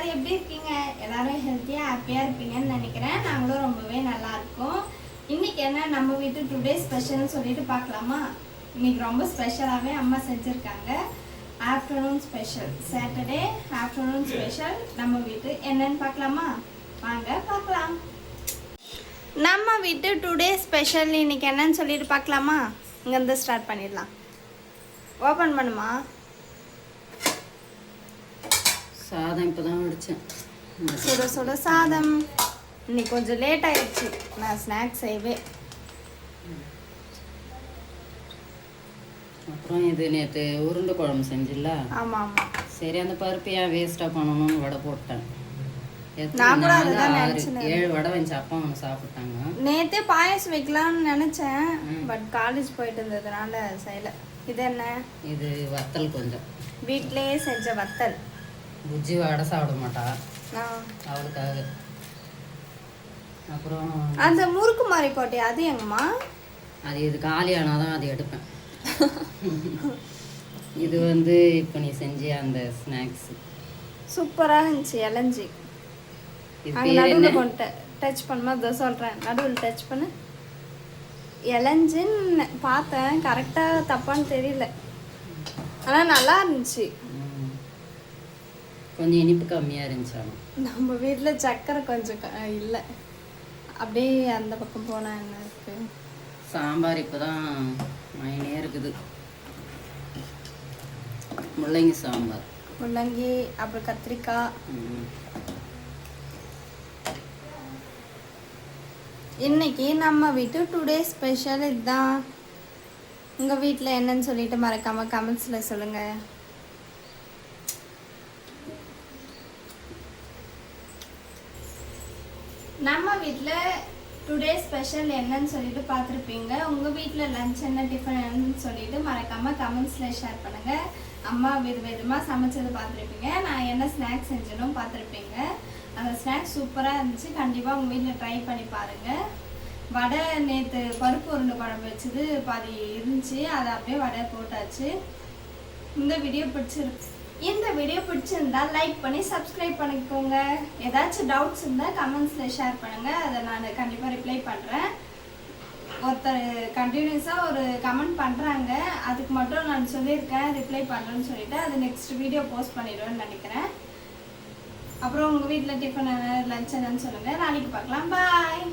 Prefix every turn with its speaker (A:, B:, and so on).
A: எல்லாரும் எப்படி இருக்கீங்க? எல்லாரும் ஹெல்த்தியாக ஹாப்பியாக இருப்பீங்கன்னு நினைக்கிறேன். நாங்களும் ரொம்பவே நல்லா இருக்கோம். இன்னைக்கு என்ன நம்ம வீட்டு டுடே ஸ்பெஷல்னு சொல்லிட்டு பார்க்கலாமா? இன்னைக்கு ரொம்ப ஸ்பெஷலாகவே அம்மா செஞ்சுருக்காங்க. Afternoon special, Saturday afternoon special நம்ம வீட்டு என்னன்னு பார்க்கலாமா? வாங்க பார்க்கலாம். நம்ம வீட்டு டுடே ஸ்பெஷல் இன்னைக்கு என்னன்னு சொல்லிட்டு பார்க்கலாமா? இங்கேருந்து ஸ்டார்ட் பண்ணிடலாம். ஓப்பன் பண்ணுமா?
B: சாதம் இப்போ தான் வடித்தேன்.
A: சுட சுட சாதம். இன்னைக்கு கொஞ்சம் லேட் ஆயிடுச்சு நான் ஸ்நாக்ஸ் செய்வேன்.
B: அப்புறம் இது நேற்று உருண்டை குழம்பு செஞ்சில்ல?
A: ஆமாம் ஆமாம்.
B: சரி, அந்த பருப்பு ஏன் வேஸ்ட்டாக பண்ணணும்னு வடை போட்டேன்.
A: நான் கூட
B: 7 வடை வச்சு அப்பா ஒன்று சாப்பிட்டாங்க.
A: நேற்றே பாயசம் வைக்கலாம்னு நினச்சேன், பட் காலேஜ் போயிட்டு இருந்ததுனால செய்யலை. இது என்ன?
B: இது வத்தல், கொஞ்சம்
A: வீட்டிலேயே செஞ்ச வத்தல்.
B: புஜ்ஜி வடை சாப்பிட மாட்டா, அவளுக்காக. அப்புறம்
A: அந்த முறுக்கு மாதிரி போட்டே அது எங்கம்மா?
B: அது இது காலியானால் தான் அது எடுப்பேன். இது வந்து இப்போ நீ செஞ்ச அந்த ஸ்நாக்ஸ்
A: சூப்பராக இருந்துச்சு. இலஞ்சி நடுவில் கொண்டு டச் பண்ணுமா? அதை சொல்கிறேன், நடுவில் டச் பண்ணு. இலஞ்சின்னு பார்த்தேன், கரெக்டாக தப்பான்னு தெரியல, ஆனால் நல்லா இருந்துச்சு.
B: கொஞ்சம் இனிப்பு கம்மியாக இருந்துச்சு. ஆனால்
A: நம்ம வீட்டில் சக்கரை கொஞ்சம் இல்லை. அப்படியே அந்த பக்கம் போனால் என்ன இருக்கு?
B: சாம்பார் இப்போ தான் மைனே இருக்குது. முள்ளங்கி சாம்பார்,
A: முள்ளங்கி, அப்புறம் கத்திரிக்காய். இன்னைக்கு நம்ம வீட்டு டுடே ஸ்பெஷல் இதுதான். உங்கள் வீட்டில் என்னன்னு சொல்லிட்டு மறக்காமல் கமெண்ட்ஸில் சொல்லுங்கள். நம்ம வீட்டில் டுடே ஸ்பெஷல் என்னன்னு சொல்லிட்டு பார்த்துருப்பீங்க. உங்கள் வீட்டில் லஞ்ச் என்ன, டிஃபன் என்னன்னு சொல்லிட்டு மறக்காமல் கமெண்ட்ஸில் ஷேர் பண்ணுங்கள். அம்மா விதமாக சமைச்சது பார்த்துருப்பீங்க. நான் என்ன ஸ்நாக்ஸ் செஞ்சனும் பார்த்துருப்பீங்க. அந்த ஸ்நாக்ஸ் சூப்பராக இருந்துச்சு. கண்டிப்பாக உங்கள் வீட்டில் ட்ரை பண்ணி பாருங்கள். வடை நேற்று பருப்பு உருண்டை குழம்பு வச்சது பாதி இருந்துச்சு, அதை அப்படியே வடை போட்டாச்சு. இந்த வீடியோ பிடிச்சிருந்தா லைக் பண்ணி சப்ஸ்கிரைப் பண்ணிக்கோங்க. ஏதாச்சும் டவுட்ஸ் இருந்தால் கமெண்ட்ஸில் ஷேர் பண்ணுங்கள், அதை நான் கண்டிப்பாக ரிப்ளை பண்ணுறேன். ஒருத்தர் கண்டினியூஸாக ஒரு கமெண்ட் பண்ணுறாங்க, அதுக்கு மட்டும் நான் சொல்லியிருக்கேன் ரிப்ளை பண்ணுறேன்னு சொல்லிட்டு, அது நெக்ஸ்ட் வீடியோ போஸ்ட் பண்ணிடுவேன்னு நினைக்கிறேன். அப்புறம் உங்கள் வீட்டில் டிஃபன் என்ன, லஞ்ச் என்னன்னு சொல்லுங்கள். நாளைக்கு பார்க்கலாம். பாய்.